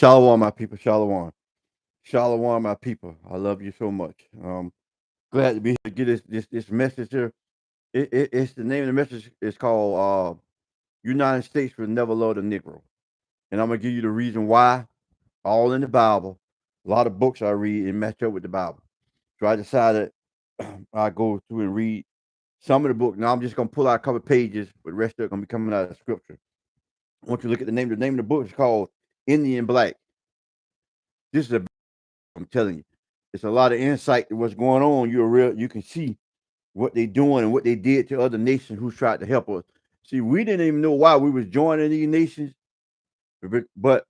Shalom, my people. Shalom. Shalom, my people. I love you so much. Glad to be here to get this message here. It's the name of the message is called United States will never love the Negro. And I'm gonna give you the reason why, all in the Bible. A lot of books I read and match up with the Bible. So I decided I go through and read some of the book. Now I'm just gonna pull out a couple pages, but the rest of it gonna be coming out of scripture. I want you to look at the name. The name of the book is called Indian Black. This is a I'm telling you, it's a lot of insight to what's going on. You can see what they doing and what they did to other nations who tried to help us. See, we didn't even know why we was joining these nations, but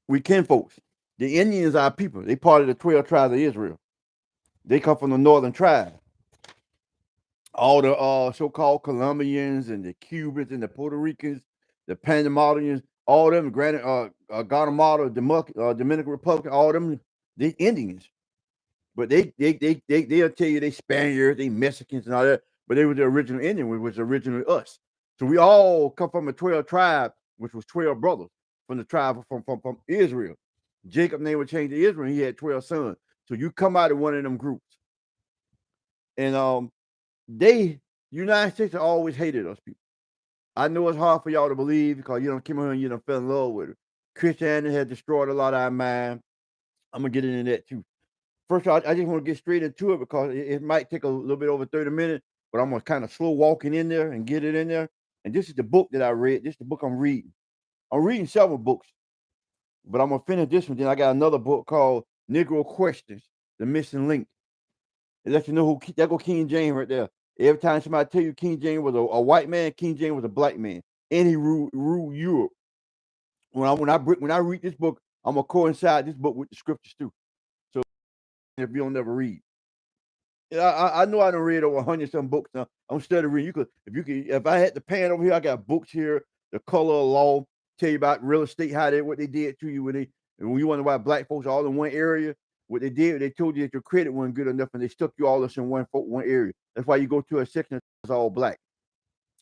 we kin folks. The Indians are our people. They part of the 12 tribes of Israel. They come from the northern tribe. All the so-called Colombians and the Cubans and the Puerto Ricans, the Panamanians, all them, Guatemala, Dominican Republic, all them, they Indians. But they'll tell you they Spaniards, they Mexicans and all that, but they were the original Indian, which was originally us. So we all come from a 12 tribe, which was 12 brothers from the tribe from Israel. Jacob name was changed to Israel, and he had 12 sons. So you come out of one of them groups. And United States have always hated us people. I know it's hard for y'all to believe because you don't come here and you don't fell in love with it. Christianity has destroyed a lot of our mind. I'm gonna get into that too. First of all, I just want to get straight into it because it might take a little bit over 30 minutes, but I'm going to kind of slow walking in there and get it in there. And this is the book that I read. This is the book I'm reading. I'm reading several books, but I'm going to finish this one. Then I got another book called Negro Questions, The Missing Link. It lets you know who, that go King James right there. Every time somebody tell you King James was a white man, King James was a black man. And he ruled Europe. When I read this book, I'm going to coincide this book with the scriptures too. So if you don't never read. I know I done read over 100 some books now. I'm studying reading. If I had the pan over here, I got books here, The Color of Law, tell you about real estate, what they did to you when you wonder why black folks are all in one area. What they did, they told you that your credit wasn't good enough, and they stuck you all us in one area. That's why you go to a section that's all black.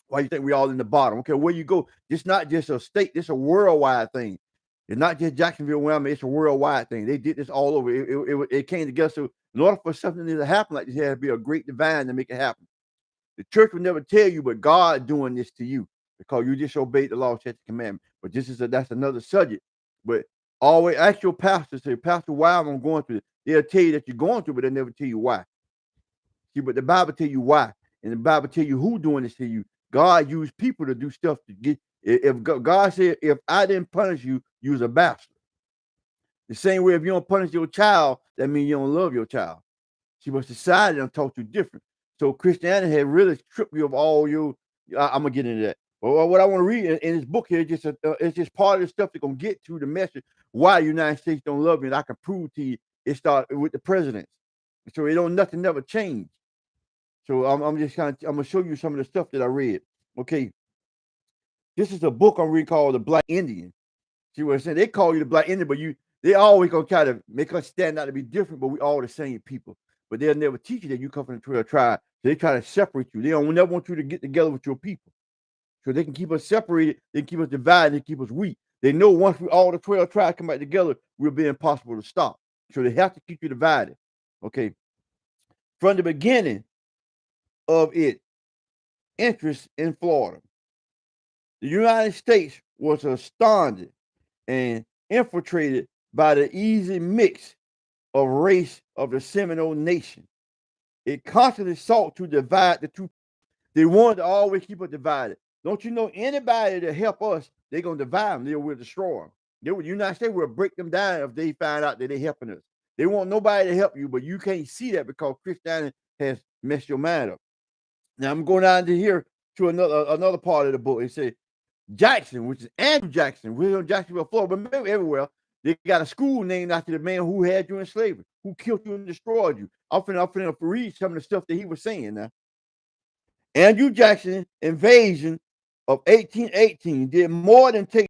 Why you think we all in the bottom? Okay, where you go, it's not just a state, it's a worldwide thing. It's not just Jacksonville, Wyoming, it's a worldwide thing. They did this all over. It came together. So in order for something to happen like this, there had to be a great divine to make it happen. The church would never tell you, but God doing this to you because you disobeyed the law, set the commandment. But that's another subject. But always ask your pastor, say, Pastor, why am I going through this? They'll tell you that you're going through, but they'll never tell you why. See, but the Bible tell you why, and the Bible tell you who doing this to you. God used people to do stuff to get. If God said, if I didn't punish you, you was a bastard. The same way, if you don't punish your child, that means you don't love your child. See, but society done taught you different. So Christianity had really stripped you of all your. I'm gonna get into that. But what I want to read in this book here, it's just part of the stuff that's gonna get to the message why the United States don't love you, and I can prove to you. It started with the presidents, so nothing never changed. So I'm gonna show you some of the stuff that I read. Okay, this is a book I'm reading called The Black Indian. See what I'm saying? They call you the Black Indian, but they always gonna try to make us stand out to be different, but we all the same people. But they'll never teach you that you come from the 12 tribe. So they try to separate you. They don't never want you to get together with your people. So they can keep us separated, they keep us divided, they keep us weak. They know once we all the 12 tribes come back together, we'll be impossible to stop. So they have to keep you divided. Okay. From the beginning of its interest in Florida, the United States was astounded and infiltrated by the easy mix of race of the Seminole Nation. It constantly sought to divide the two. They wanted to always keep us divided. Don't you know anybody that help us, they're going to divide them. They will destroy them. The United States will break them down if they find out that they're helping us. They want nobody to help you, but you can't see that because Christianity has messed your mind up. Now I'm going down to here to another part of the book. It says Jackson, which is Andrew Jackson, William Jacksonville, Florida, but maybe everywhere. They got a school named after the man who had you in slavery, who killed you and destroyed you. I'm finna read some of the stuff that he was saying now. Andrew Jackson invasion of 1818 did more than take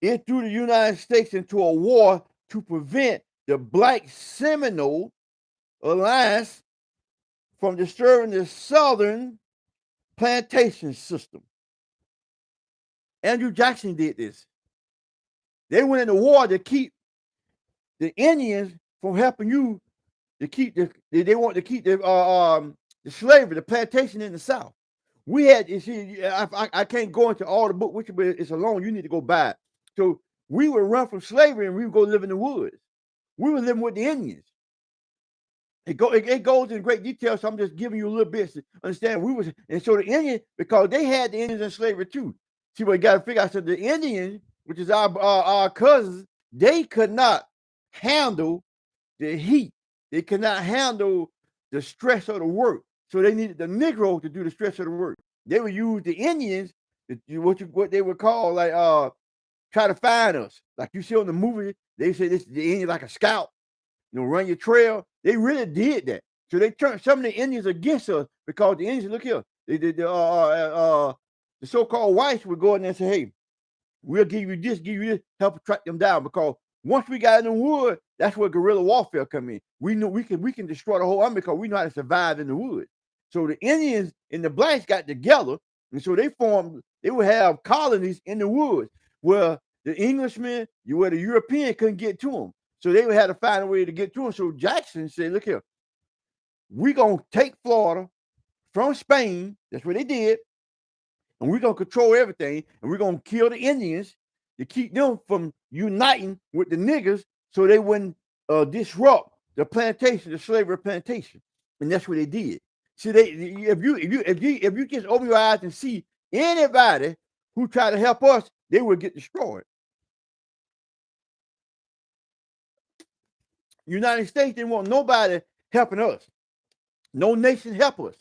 it threw the United States into a war to prevent the Black Seminole Alliance from disturbing the Southern plantation system. Andrew Jackson did this. They went into war to keep the Indians from helping you to keep they want to keep the slavery, the plantation in the South. We had, you see, I can't go into all the book, which it's alone. You need to go buy it. So we would run from slavery and we would go live in the woods. We were living with the Indians. It goes in great detail, so I'm just giving you a little bit to understand. And so the Indians, because they had the Indians in slavery too. See, what you got to figure out. So the Indians, which is our cousins, they could not handle the heat. They could not handle the stress of the work. So they needed the Negro to do the stress of the work. They would use the Indians, what they would call like try to find us. Like you see on the movie, they say this the Indian like a scout, run your trail. They really did that. So they turned some of the Indians against us because the Indians, look here, the so-called whites would go in there and say, hey, we'll give you this, help track them down. Because once we got in the wood, that's where guerrilla warfare come in. We know we can destroy the whole army because we know how to survive in the woods. So the Indians and the blacks got together, and so they would have colonies in the woods where the Englishmen, where the European couldn't get to them. So they would have to find a way to get to them. So Jackson said, look here, we're going to take Florida from Spain. That's what they did. And we're going to control everything. And we're going to kill the Indians to keep them from uniting with the niggers so they wouldn't disrupt the plantation, the slavery plantation. And that's what they did. See, if you just open your eyes and see anybody who try to help us, they will get destroyed. United States didn't want nobody helping us. No nation help us.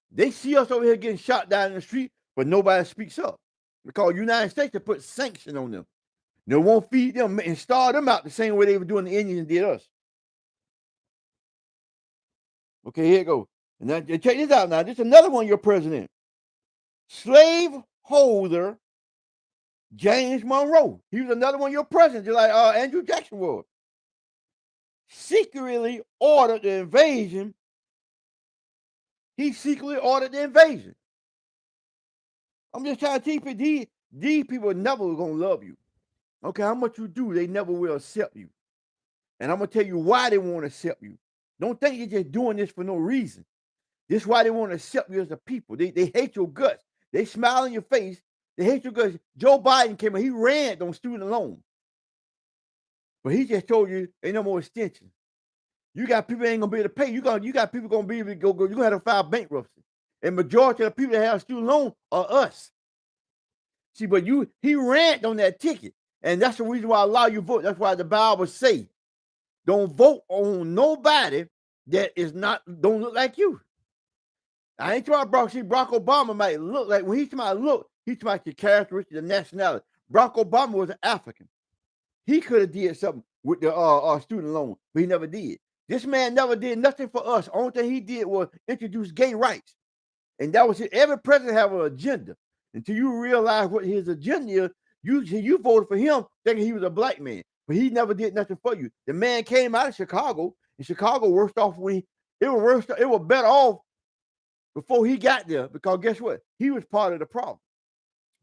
They see us over here getting shot down in the street, but nobody speaks up. Because United States have put sanction on them. They won't feed them and starve them out the same way they were doing the Indians did us. Okay, here it goes. And now, check this out now. This is another one of your president. Slaveholder James Monroe. He was another one of your presidents, just like Andrew Jackson was. Secretly ordered the invasion. He secretly ordered the invasion. I'm just trying to teach you, these people never going to love you. Okay, how much you do, they never will accept you. And I'm going to tell you why they won't accept you. Don't think you're just doing this for no reason. This is why they won't accept you as a people. They hate your guts. They smile in your face. They hate your guts. Joe Biden came in, he ran on student loan. But he just told you ain't no more extension. You got people ain't gonna be able to pay. You got people gonna be able to go. You're gonna have to file bankruptcy. And majority of the people that have student loan are us. See, but he ran on that ticket. And that's the reason why I allow you vote. That's why the Bible say, don't vote on nobody that don't look like you. I ain't talking about Barack Obama might look like, when he's talking about look, he's talking about the characteristics of nationality. Barack Obama was an African. He could have did something with the student loan, but he never did. This man never did nothing for us. Only thing he did was introduce gay rights. And that was it. Every president have an agenda. Until you realize what his agenda is, you voted for him thinking he was a black man. But he never did nothing for you. The man came out of Chicago, and Chicago worse off it was better off before he got there, because guess what? He was part of the problem.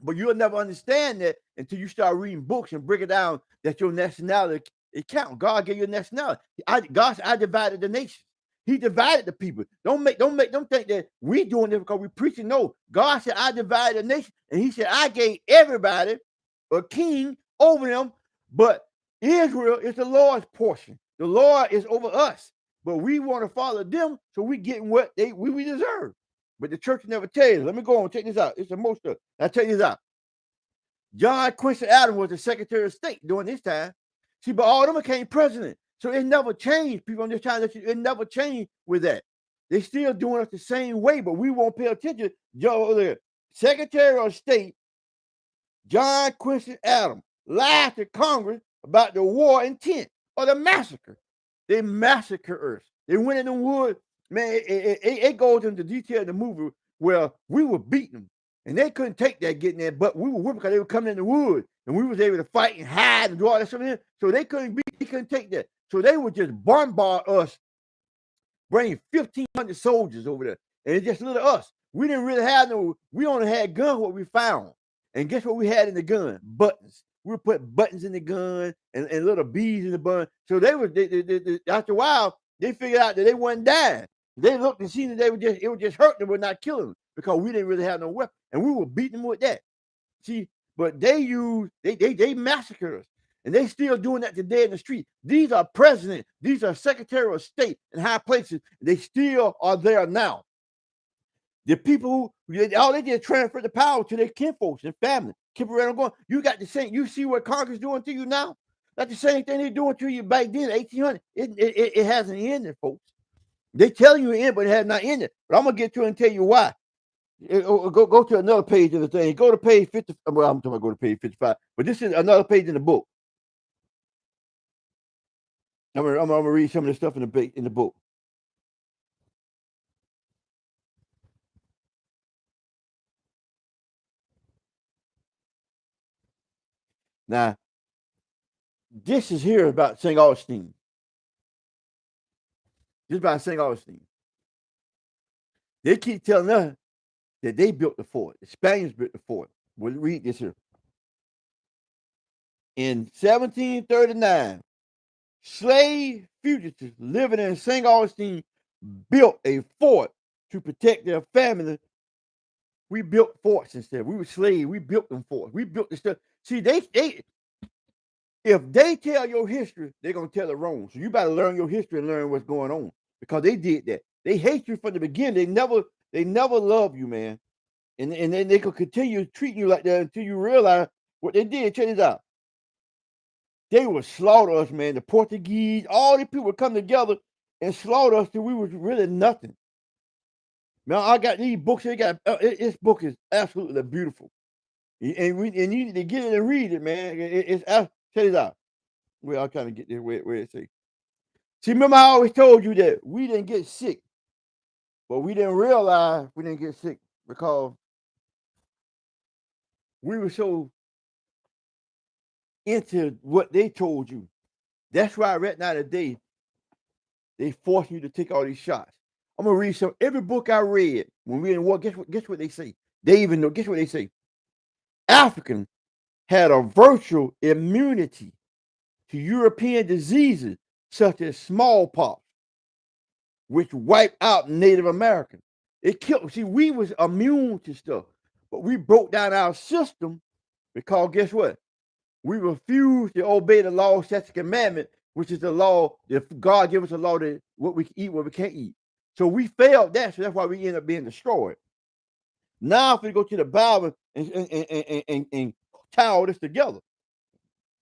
But you'll never understand that until you start reading books and break it down that your nationality, it counts. God gave you a nationality. God said, I divided the nation. He divided the people. Don't make them think that we doing this because we preaching. No, God said, I divided the nation. And he said, I gave everybody a king over them, but Israel is the Lord's portion. The Lord is over us, but we want to follow them, so we get what we deserve. But the church never tell you. Let me go on, check this out. It's the most stuff. I'll tell you this out. John Quincy Adams was the Secretary of State during this time. See, but all of them became president. So it never changed. People, I'm just trying to let you, it never changed with that. They still doing it the same way, but we won't pay attention. The Secretary of State, John Quincy Adams, lied to Congress about the war intent or the massacre. They massacred us. They went in the woods. Man, it goes into detail in the movie where we were beating them. And they couldn't take that getting there, but we were whipping because they were coming in the woods. And we was able to fight and hide and do all that stuff in. So they couldn't take that. So they would just bombard us, bring 1,500 soldiers over there. And it's just little us. We didn't really have we only had guns what we found. And guess what we had in the gun? Buttons. We would put buttons in the gun and little beads in the bun. So after a while, they figured out that they wasn't dying. They looked and seen that it was just hurting them, but not killing them because we didn't really have no weapon. And we were beating them with that. See, but they massacred us. And they still doing that today in the street. These are presidents, these are secretary of state and high places. They still are there now. The people who all they did transfer the power to their kinfolks and family. Keep around going. You got the same. You see what Congress doing to you now? That's the same thing they doing to you back then, 1800. It hasn't ended, folks. They tell you it ended, but it has not ended. But I'm gonna get to it and tell you why. Go to another page of the thing. Go to page 50. Well, I'm talking about go to page 55. But this is another page in the book. I'm gonna read some of the stuff in the book. Now, this is here about St. Augustine. This is about St. Augustine. They keep telling us that they built the fort. The Spaniards built the fort. We'll read this here. In 1739, slave fugitives living in St. Augustine built a fort to protect their family. We built forts instead. We were slaves. We built them forts. We built the stuff. See, if they tell your history, they're gonna tell it wrong. So you better learn your history and learn what's going on because they did that. They hate you from the beginning. They never love you, man. And then they could continue treating you like that until you realize what they did. Check this out. They would slaughter us, man. The Portuguese, all these people would come together and slaughter us till we was really nothing. Now I got these books. This book is absolutely beautiful, and you need to get it and read it, man. Check this out. Well, I'll kind of get there where it say. See, remember I always told you that we didn't get sick, but we didn't realize we didn't get sick because we were so into what they told you. That's why right now today, they force you to take all these shots. I'm gonna read every book I read when we in war. Guess what they say? They even know. Guess what they say? Africans had a virtual immunity to European diseases such as smallpox, which wiped out Native Americans. It killed. See, we was immune to stuff, but we broke down our system because guess what? We refused to obey the law, statute, commandment, which is the law that God gave us a law that what we can eat, what we can't eat. So we failed that, so that's why we end up being destroyed. Now, if we go to the Bible and tie all this together,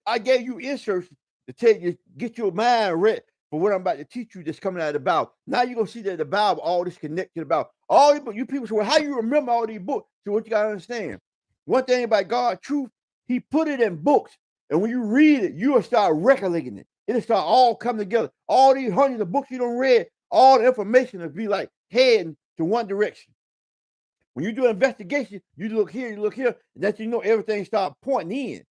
I gave you inserts to tell you, get your mind ready for what I'm about to teach you that's coming out of the Bible. Now you're going to see that the Bible, all this connected about. All you people say, well, how you remember all these books? So what you got to understand, one thing about God's truth, he put it in books. And when you read it, you will start recollecting it. It'll start all coming together. All these hundreds of books you don't read, all the information will be like heading to one direction. When you do an investigation, you look here, and that you know everything start pointing in.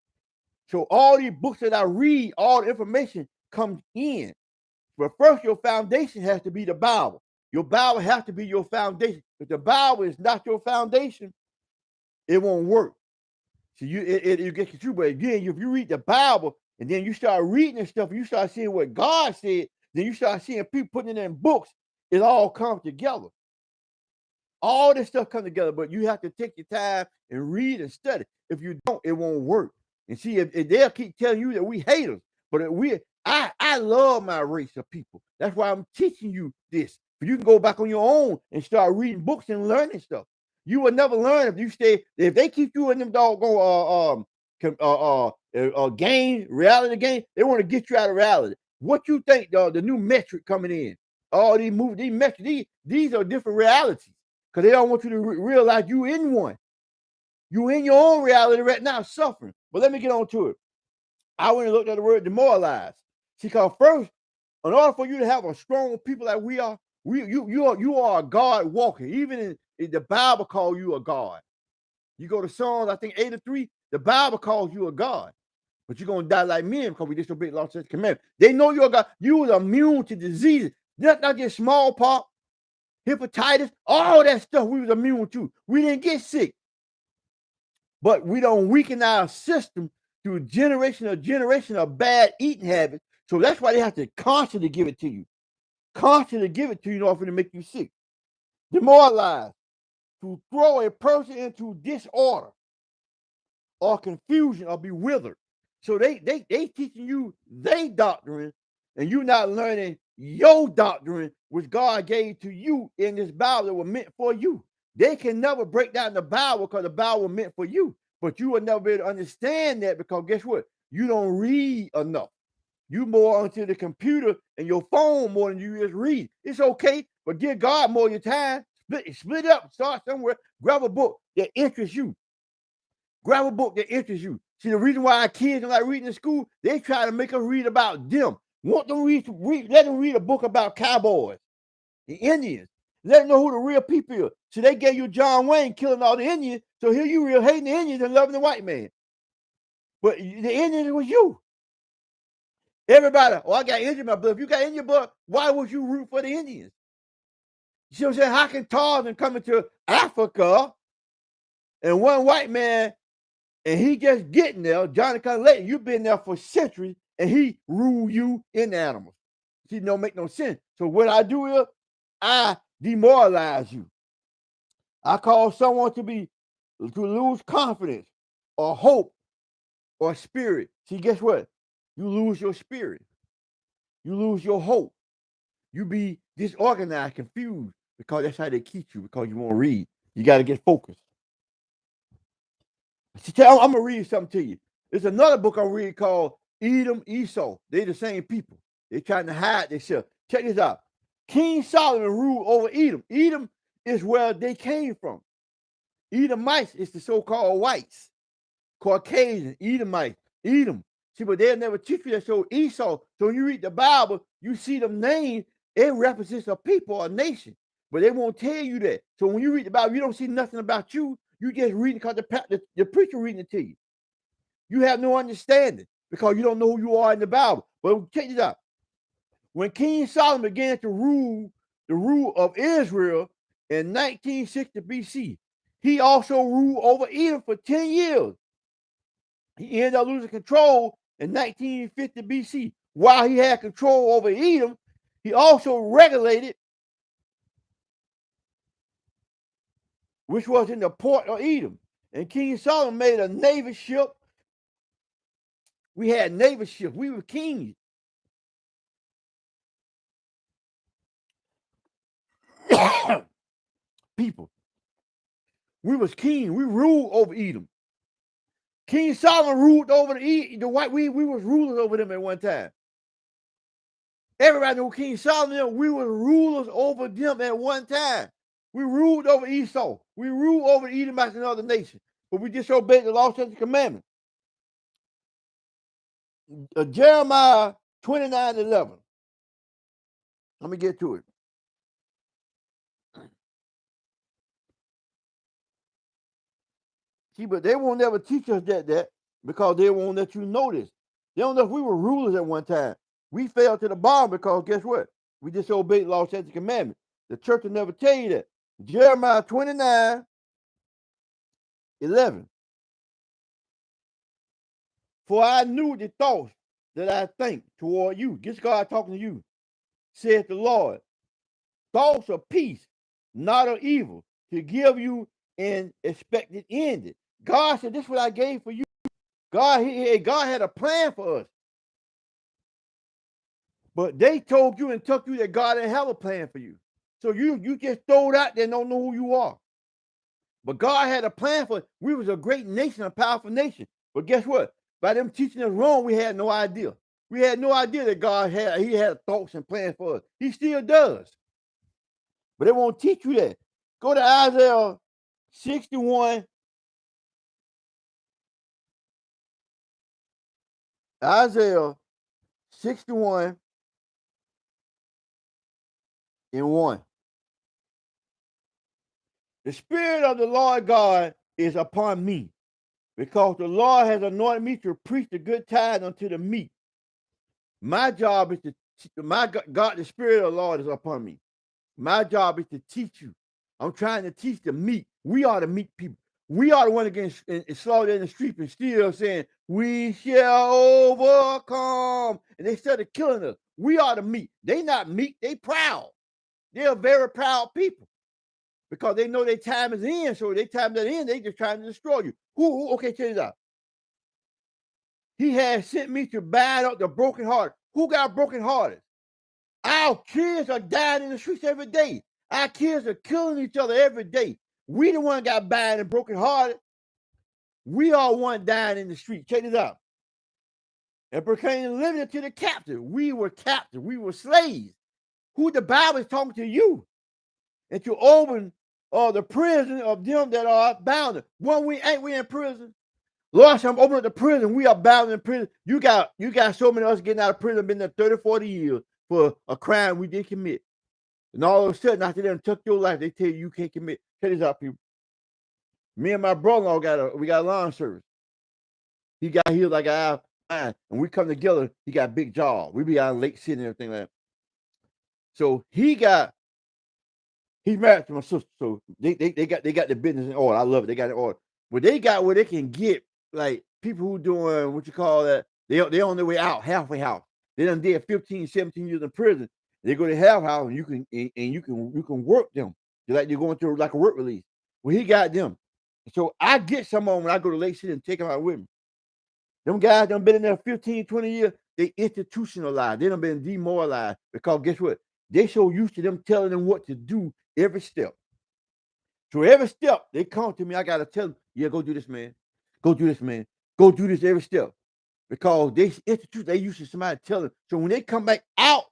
So all these books that I read, all the information comes in. But first, your foundation has to be the Bible. Your Bible has to be your foundation. If the Bible is not your foundation, it won't work. So you get you through. But again, if you read the Bible and then you start reading this stuff, and you start seeing what God said, then you start seeing people putting it in books. It all comes together. All this stuff comes together, but you have to take your time and read and study. If you don't, it won't work. And see, if they'll keep telling you that we haters, but I love my race of people. That's why I'm teaching you this. But you can go back on your own and start reading books and learning stuff. You will never learn if they keep you in them doggone reality game. They want to get you out of reality. What you think, the new metric coming in? All these movies, these metrics, these are different realities because they don't want you to realize you in one. You in your own reality right now, suffering. But let me get on to it. I went and looked at the word demoralized. See, because first, in order for you to have a strong people like we are, you are a God walker. Even in the Bible calls you a God. You go to Psalms, I think 83, the Bible calls you a God. But you're going to die like men because we disobeyed the law, statute, commandment. They know you're a God. You was immune to diseases. Not just smallpox, hepatitis, all that stuff we was immune to. We didn't get sick. But we don't weaken our system through generation of bad eating habits. So that's why they have to constantly give it to you. Constantly give it to you in order to make you sick. Demoralized, to throw a person into disorder or confusion or be withered. So they teaching you their doctrine, and you're not learning your doctrine, which God gave to you in this Bible that was meant for you. They can never break down the Bible because the Bible was meant for you. But you will never be able to understand that because guess what? You don't read enough. You more onto the computer and your phone more than you just read. It's okay, but give God more of your time. Split up, start somewhere, grab a book that interests you. Grab a book that interests you. See, the reason why our kids don't like reading in school, they try to make us read about them. Want them let them read a book about cowboys, the Indians. Let them know who the real people are. So they gave you John Wayne killing all the Indians. So here you real hating the Indians and loving the white man. But the Indians was you. Everybody, I got Indian in my blood. If you got Indian blood, why would you root for the Indians? You see what I'm saying? How can Tarzan come into Africa and one white man and he just getting there, Johnny come later, you've been there for centuries, and he rule you in animals. See, don't make no sense. So what I do is I demoralize you. I cause someone to lose confidence or hope or spirit. See, guess what? You lose your spirit. You lose your hope. You be disorganized, confused, because that's how they keep you, because you won't read. You got to get focused. See, I'm going to read something to you. There's another book I read called Edom, Esau. They're the same people. They're trying to hide themselves. Check this out. King Solomon ruled over Edom. Edom is where they came from. Edomites is the so-called whites. Caucasian, Edomites, Edom. See, but they'll never teach you that. So Esau, so when you read the Bible, you see them names, it represents a people, a nation. But they won't tell you that. So when you read the Bible, you don't see nothing about you. You just reading because the preacher reading it to you. You have no understanding because you don't know who you are in the Bible. But check this out. When King Solomon began to rule the rule of Israel in 1960 BC, he also ruled over Edom for 10 years. He ended up losing control in 1950 BC. While he had control over Edom, he also regulated, which was in the port of Edom. And King Solomon made a naval ship. We had naval ships. We were kings. People. We was kings. We ruled over Edom. King Solomon ruled over the white. We was rulers over them at one time. Everybody knew King Solomon. We were rulers over them at one time. We ruled over Esau. We ruled over the Edomites and other nations. But we disobeyed the law, statutes, and commandments. Jeremiah 29:11. Let me get to it. See, but they won't never teach us that because they won't let you know this. They don't know if we were rulers at one time. We fell to the bottom because guess what? We disobeyed the law, statutes, and commandments. The church will never tell you that. Jeremiah 29:11. For I knew the thoughts that I think toward you. This God talking to you, saith the Lord. Thoughts of peace, not of evil, to give you an expected end. God said, this is what I gave for you. God had a plan for us. But they told you and took you that God didn't have a plan for you. So you just throw it out there and don't know who you are. But God had a plan for us. We was a great nation, a powerful nation. But guess what? By them teaching us wrong, we had no idea. We had no idea that God had thoughts and plans for us. He still does. But they won't teach you that. Go to Isaiah 61. Isaiah 61:1. The Spirit of the Lord God is upon me, because the Lord has anointed me to preach the good tidings unto the meek. My job is the Spirit of the Lord is upon me. My job is to teach you. I'm trying to teach the meek. We are the meek people. We are the one against and slaughtered in the street and still saying, we shall overcome. And they started killing us. We are the meek. They not meek, they proud. They're very proud people because they know their time is in. So their time is in, they just trying to destroy you. Okay, check this out. He has sent me to bind up the brokenhearted. Who got brokenhearted? Our kids are dying in the streets every day. Our kids are killing each other every day. We the one got bound and brokenhearted. We are one dying in the street. Check this out. And proclaiming liberty to the captive. We were captive. We were slaves. Who the Bible is talking to you? And to open the prison of them that are bound. When we ain't we in prison? Lord, I'm opening up the prison. We are bound in prison. You got so many of us getting out of prison, been there 30, 40 years for a crime we didn't commit. And all of a sudden, after they took your life, they tell you can't commit. Check this out, people. Me and my brother-in-law we got a lawn service. He got healed like I have mine. And we come together, he got a big job. We be out in Lake City and everything like that. So he's married to my sister. So they got the business in order. I love it. They got it in order. But they got where they can get like people who doing what you call that. They on their way out, halfway house. They done did 15, 17 years in prison. They go to half house and you can work them. They're like you're going through like a work release. Well, he got them. So I get some of them when I go to Lake City and take them out with me. Them guys done been in there 15, 20 years. They institutionalized. They done been demoralized because guess what? They so used to them telling them what to do every step. So every step they come to me, I gotta tell them, yeah, go do this, man. Go do this, man. Go do this every step. Because they used to somebody tell them. So when they come back out,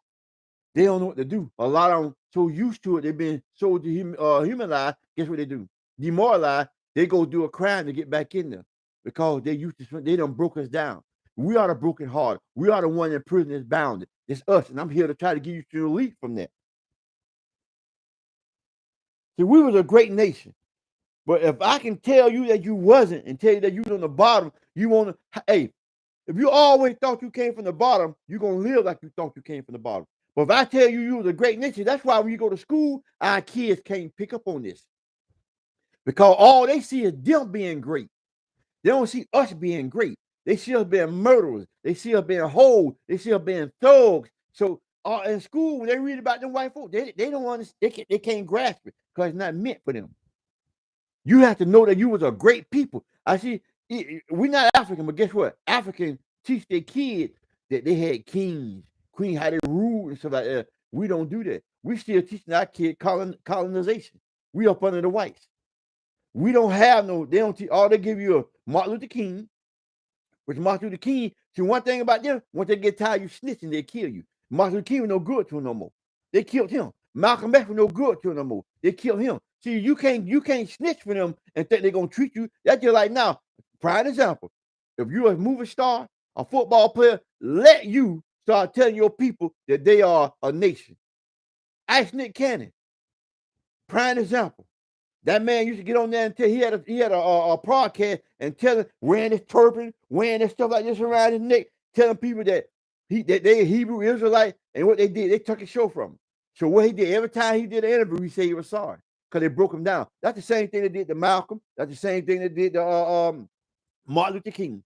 they don't know what to do. A lot of them so used to it, they've been so humanized. Guess what they do? Demoralized. They go do a crime to get back in there because they done broke us down. We are the broken heart. We are the one in prison that's bounded. It's us, and I'm here to try to give you some relief from that. See, we was a great nation, but if I can tell you that you wasn't and tell you that you was on the bottom, you want to, hey, if you always thought you came from the bottom, you're going to live like you thought you came from the bottom. But if I tell you you was a great nation, that's why when you go to school, our kids can't pick up on this. Because all they see is them being great. They don't see us being great. They see us being murderers. They see us being hoes. They see us being thugs. So in school, when they read about them white folks, they don't understand. They can't grasp it because it's not meant for them. You have to know that you was a great people. I see, we're not African, but guess what? Africans teach their kids that they had kings, queens, how they ruled and stuff like that. We don't do that. We still teaching our kids colonization. We up under the whites. We don't have they don't teach, all they give you a Martin Luther King, which Martin Luther King, see one thing about them, once they get tired of you snitching, they kill you. Martin Luther King was no good to him no more. They killed him. Malcolm X was no good to him no more. They killed him. See, you can't snitch for them and think they're gonna treat you. That's just like now, prime example. If you're a movie star, a football player, let you start telling your people that they are a nation. Ice Nick Cannon, prime example. That man used to get on there and tell he had a podcast and telling wearing his turban, wearing this stuff like this around his neck, telling people that they Hebrew Israelite, and what they did, they took his show from him. So what he did, every time he did an interview, he said he was sorry because they broke him down. That's the same thing they did to Malcolm. That's the same thing they did to Martin Luther King.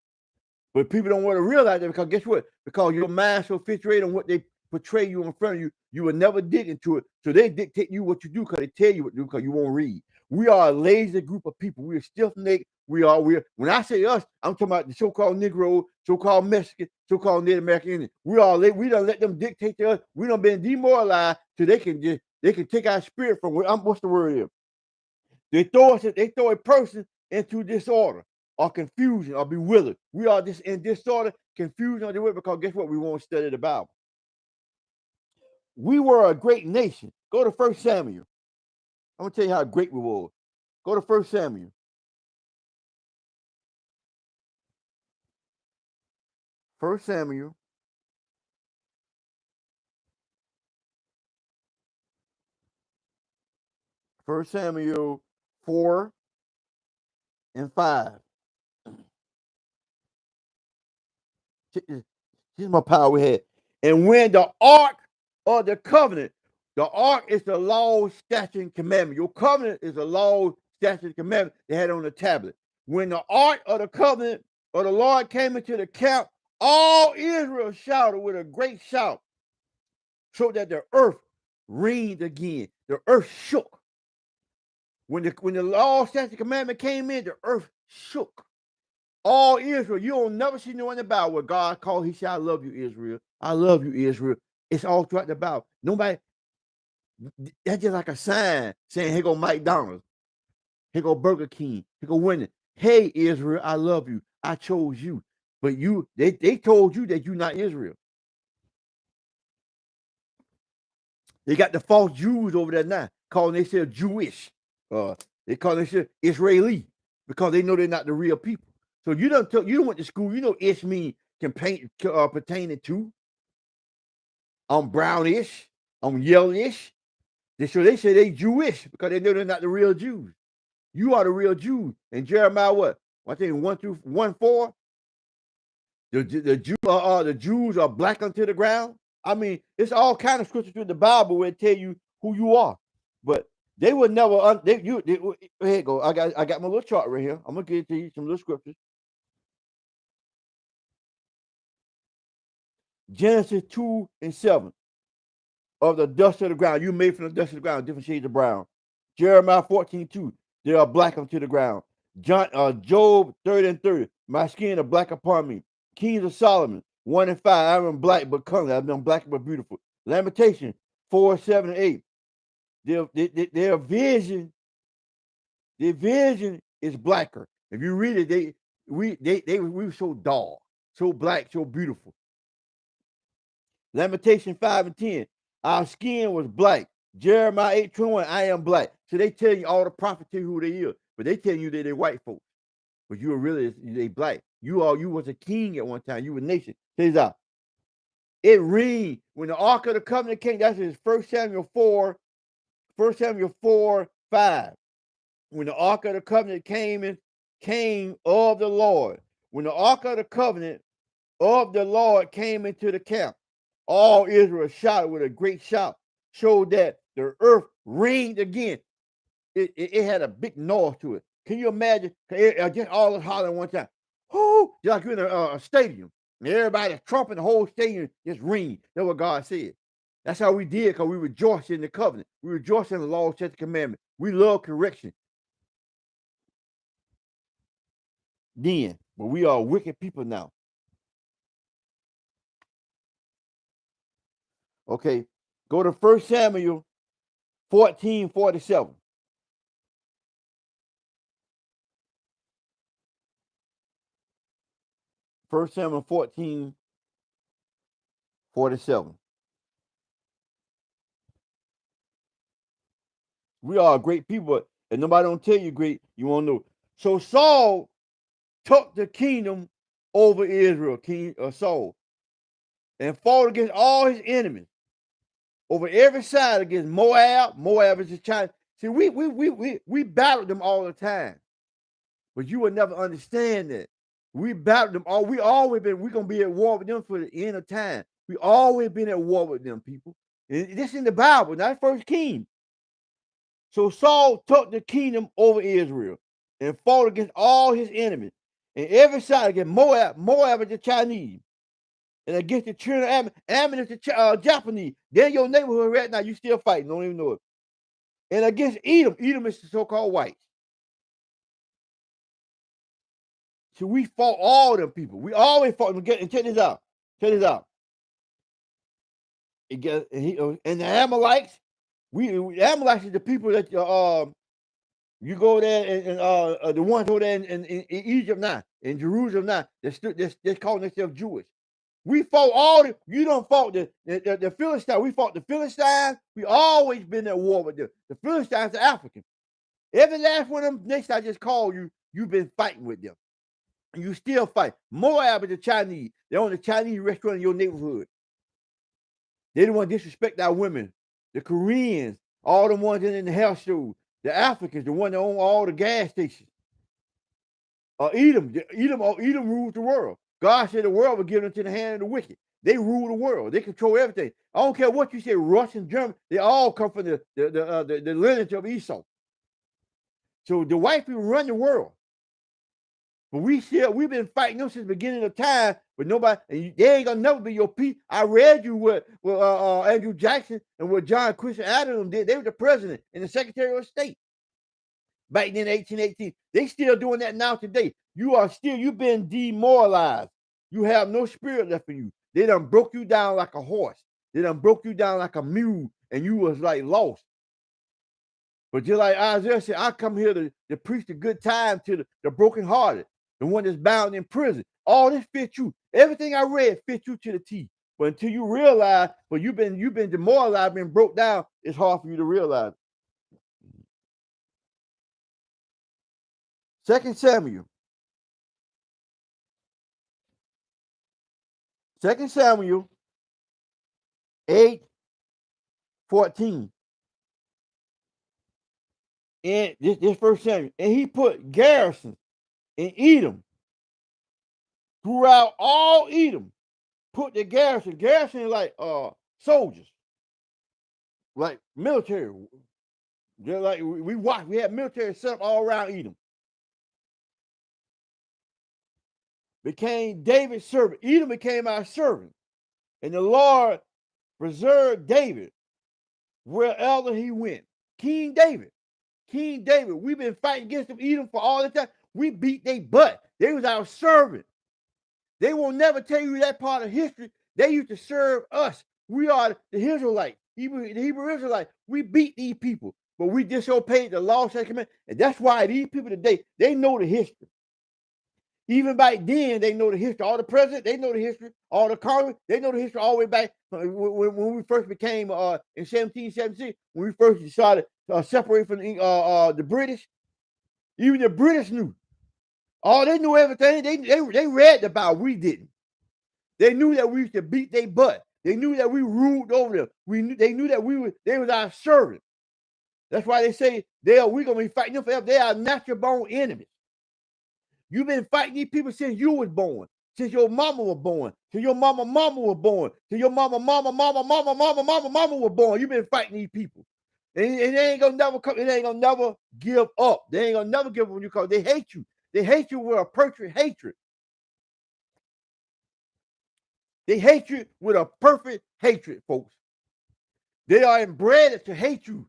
But people don't want to realize that because guess what? Because your mind so fixated on what they portray you in front of you, you will never dig into it. So they dictate you what you do because they tell you what to do because you won't read. We are a lazy group of people. We are stiff-necked. We're when I say us, I'm talking about the so-called Negro, so-called Mexican, so-called Native American Indian. We don't let them dictate to us. We don't been demoralized so they can take our spirit from what's the word here? They throw a person into disorder or confusion or bewildered. We are just in disorder, confusion, or bewildered because guess what? We won't study the Bible. We were a great nation. Go to 1 Samuel. I'm going to tell you how great we were. Go to 1 Samuel. 1 Samuel. 1 Samuel 4 and 5. Here's my power we had. And when the ark of the covenant, the ark is the law, statute, and commandment. Your covenant is the law, statutes, and commandments they had on the tablet. When the ark of the covenant of the Lord came into the camp, all Israel shouted with a great shout, so that the earth rained again. The earth shook. When the law, statute, commandment came in, the earth shook. All Israel, you don't never see no one in the Bible where God called, he said, I love you, Israel. I love you, Israel. It's all throughout the Bible. Nobody, that's just like a sign saying, here go McDonald's, here go Burger King, here go Wendy. Hey, Israel, I love you. I chose you. But they told you that you're not Israel. They got the false Jews over there now, calling themselves Jewish. They call themselves Israeli because they know they're not the real people. So you don't went to school. You know ish mean pertaining to. I'm brownish. I'm yellowish. So they say they Jewish because they know they're not the real Jews. You are the real Jews. And Jeremiah what? I think 1-4. The Jews are black unto the ground. I mean, it's all kind of scriptures through the Bible where it tell you who you are. But they would never. Here you go. I got my little chart right here. I'm gonna give it to you some little scriptures. Genesis 2:7. Of the dust of the ground, you made from the dust of the ground, different shades of brown. Jeremiah 14:2. They are black unto the ground. Job 30:30. My skin is black upon me. Kings of Solomon 1:5. I am black but comely. I've been black but beautiful. Lamentation 4:7-8. Their vision is blacker. If you read it, we were so dull, so black, so beautiful. Lamentation 5:10. Our skin was black. Jeremiah 8:21. I am black. So they tell you all the prophets tell you who they is, but they tell you that they're white folks. But you were really they black. You was a king at one time. You were a nation. Check this out. It rained when the Ark of the Covenant came. That's in 1 Samuel 4. 1 Samuel 4:5. When the Ark of the Covenant came of the Lord. When the Ark of the Covenant of the Lord came into the camp, all Israel shouted with a great shout, showed that the earth rained again. It had a big noise to it. Can you imagine? Just all the hollering one time. Oh, just like you're in a stadium. And everybody trumping the whole stadium just ring. That's what God said. That's how we did because we rejoiced in the covenant. We rejoiced in the law, statute, commandment. We love correction. Then, but we are wicked people now. Okay, go to 1 Samuel 14:47. 1 Samuel 14:47. We are great people, and nobody don't tell you great. You won't know. So Saul took the kingdom over Israel, King Saul, and fought against all his enemies over every side against Moab. Moab is the China. See, we battled them all the time, but you will never understand that. We battled them all. We're gonna be at war with them for the end of time. We always been at war with them, people. And this in the Bible, not First King. So Saul took the kingdom over Israel and fought against all his enemies. And every side against Moab. Moab is the Chinese. And against the children of Ammon. Ammon is the Japanese. They're in your neighborhood right now. You still fighting. Don't even know it. And against Edom. Edom is the so-called whites. So we fought all them people. We always fought them. And check this out. Check this out. And the Amalekites. The Amalekites is the people that you go there and the ones over there in Egypt now, in Jerusalem now, they're calling themselves Jewish. We fought all the, you don't fought the Philistines. We fought the Philistines. We always been at war with them. The Philistines are African. Every last one of them, next I just called you, you've been fighting with them. And you still fight. Moab is the Chinese. They're on the Chinese restaurant in your neighborhood. They don't want to disrespect our women. The Koreans, all the ones in the health shows. The Africans, the one that own all the gas stations. Edom rules the world. God said the world would give them to the hand of the wicked. They rule the world. They control everything. I don't care what you say, Russian, German, they all come from the lineage of Esau. So the white people run the world. But we've been fighting them since the beginning of time, but nobody, and they ain't gonna never be your people. I read you what Andrew Jackson and what John Quincy Adams did. They were the president and the Secretary of State back in 1818. They still doing that now today. You've been demoralized. You have no spirit left in you. They done broke you down like a horse. They done broke you down like a mule, and you was like lost. But just like Isaiah said, I come here to preach the good time to the brokenhearted, the one that's bound in prison. All this fits you. Everything I read fits you to the T. But until you realize, well, you've been demoralized, been broke down, it's hard for you to realize. 2 Samuel. 2 Samuel 8:14. And this first Samuel. And he put garrisons in Edom throughout all Edom. Put the garrison. Garrison is like soldiers, like military. Just like we had military set up all around Edom. Became David's servant. Edom became our servant. And the Lord preserved David wherever he went. King David. We've been fighting against them Edom for all the time. We beat their butt. They was our servant. They will never tell you that part of history. They used to serve us. We are the Israelites, the Hebrew Israelites. We beat these people, but we disobeyed the law, command, and that's why these people today, they know the history. Even back then, they know the history. All the presidents, they know the history. All the Congress, they know the history all the way back when we first became in 1776, when we first decided to separate from the British. Even the British knew. Oh, they knew everything. They read the Bible. We didn't. They knew that we used to beat their butt. They knew that we ruled over them. They knew that they was our servant. That's why they say we're gonna be fighting them forever. They are natural born enemies. You've been fighting these people since you was born, since your mama was born, till your mama was born, till your mama was born. You've been fighting these people. And they ain't gonna never come, it ain't gonna never give up. They ain't gonna never give up when you call. They hate you. They hate you with a perfect hatred. They hate you with a perfect hatred, folks. They are inbred to hate you.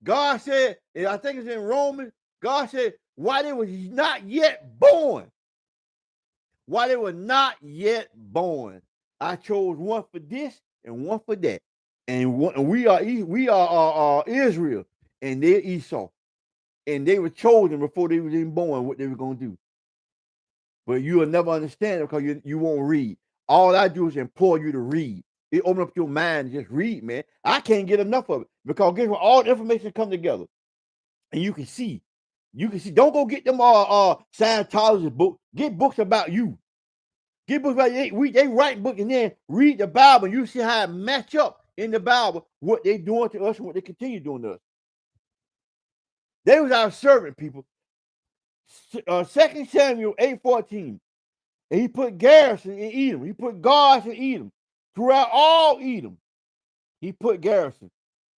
God said, and I think it's in Romans, God said, why they was not yet born. Why they were not yet born. I chose one for this and one for that. And we are Israel, and they're Esau. And they were chosen before they was even born what they were going to do. But you will never understand it because you won't read. All I do is implore you to read. It open up your mind and just read, man. I can't get enough of it because guess what? All the information come together, and you can see. You can see. Don't go get them Scientologist books. Get books about you. Get books about they write books and then read the Bible. And you see how it match up in the Bible what they doing to us and what they continue doing to us. They was our servant people. 2 Samuel 8:14. And he put garrison in Edom. He put guards in Edom. Throughout all Edom, he put garrison.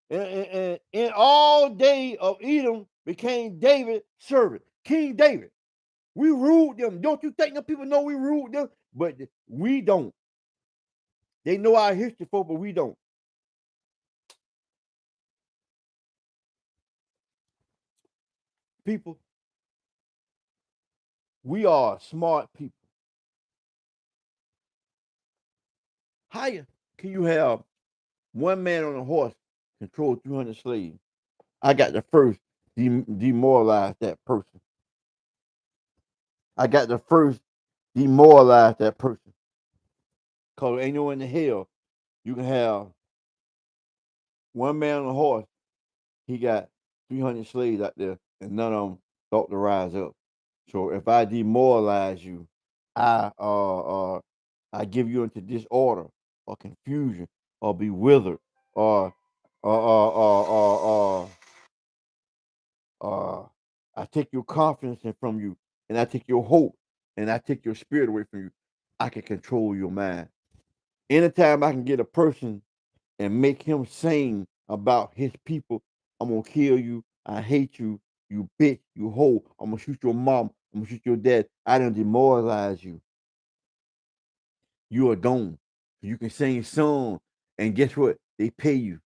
And in all day of Edom became David's servant. King David. We ruled them. Don't you think the people know we ruled them? But we don't. They know our history, folks, but we don't. People, we are smart people. How can you have one man on a horse control 300 slaves? I got to first demoralize that person. I got to first demoralize that person. Because ain't no in the hell you can have one man on a horse. He got 300 slaves out there, and none of them thought to rise up. So if I demoralize you, I give you into disorder or confusion or be withered or I take your confidence from you and I take your hope and I take your spirit away from you. I can control your mind. Anytime I can get a person and make him sing about his people, I'm gonna kill you. I hate you. You bitch, you hoe. I'm gonna shoot your mom. I'm gonna shoot your dad. I done demoralize you. You are gone. You can sing a song, and guess what? They pay you.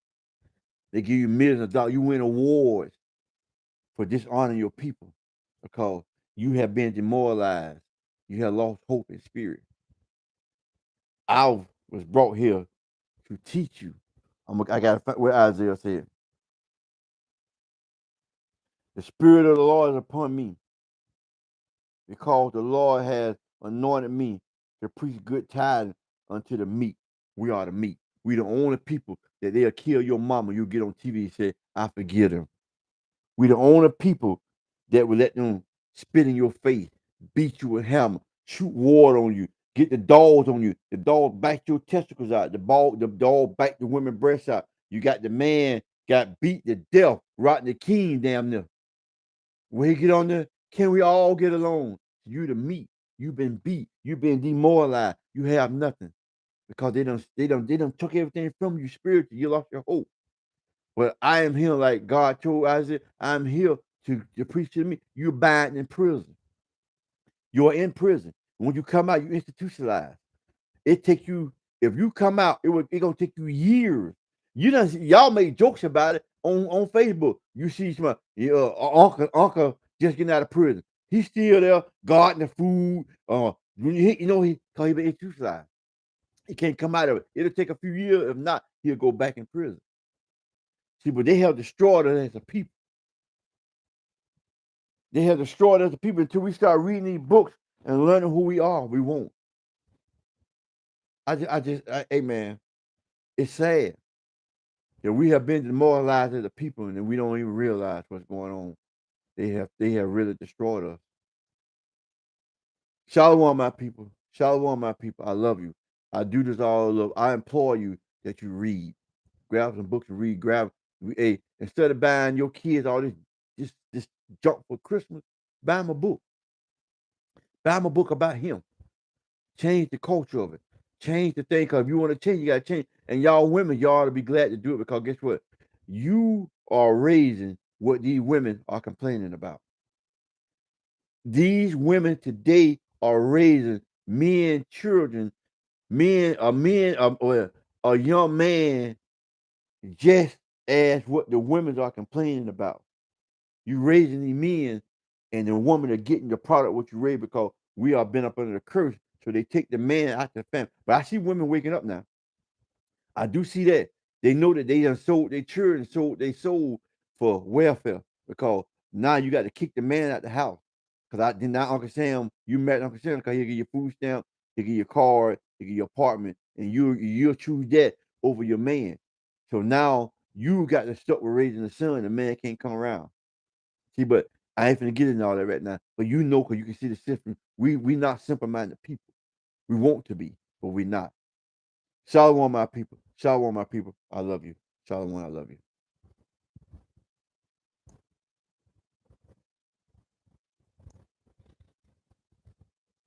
They give you millions of dollars. You win awards for dishonoring your people because you have been demoralized. You have lost hope and spirit. I was brought here to teach you. I got to find where Isaiah said, the Spirit of the Lord is upon me because the Lord has anointed me to preach good tidings unto the meek. We are the meek. We the only people that they'll kill your mama. You get on TV and say, I forgive them. We the only people that will let them spit in your face, beat you with a hammer, shoot water on you, get the dogs on you. The dog back your testicles out. The dog back the women's breasts out. You got the man got beat to death, rotting the king damn near. When he get on there, can we all get along? You the meat. You've been beat. You've been demoralized. You have nothing because they done took everything from you spiritually. You lost your hope. But I am here like God told Isaiah, I'm here to preach to me. You're bound in prison. You're in prison. When you come out, you institutionalize. It take you, if you come out, it gonna take you years. Y'all make jokes about it on Facebook. You see some uncle just getting out of prison. He's still there, guarding the food. Cause he been institutionalized. He can't come out of it. It'll take a few years. If not, he'll go back in prison. See, but they have destroyed us as a people. They have destroyed us as a people until we start reading these books and learning who we are. We won't. Amen. It's sad that we have been demoralized as a people and we don't even realize what's going on. They have really destroyed us. Shalom, my people. Shalom, my people. I love you. I do this all love. I implore you that you read. Grab some books and read. Hey, instead of buying your kids all this junk for Christmas, buy them a book. Buy them a book about him. Change the culture of it. Change the thing, because if you want to change, you got to change. And y'all women, y'all ought to be glad to do it because guess what? You are raising what these women are complaining about. These women today are raising men, children, or a young man just as what the women are complaining about. You raising these men, and the women are getting the product what you raise because we are been up under the curse. So they take the man out the family. But I see women waking up now. I do see that. They know that they done sold their children, sold for welfare because now you got to kick the man out the house. Because I did not Uncle Sam, you met Uncle Sam because he'll give you a food stamp, he'll give you a car, he'll give you an apartment, and you'll choose that over your man. So now you got to stuck with raising the son, the man can't come around. See, but I ain't finna get into all that right now. But you know, because you can see the system. We not simple-minded people. We want to be, but we not. Shalom, my people. Shalom, my people. I love you. Shalom, I love you.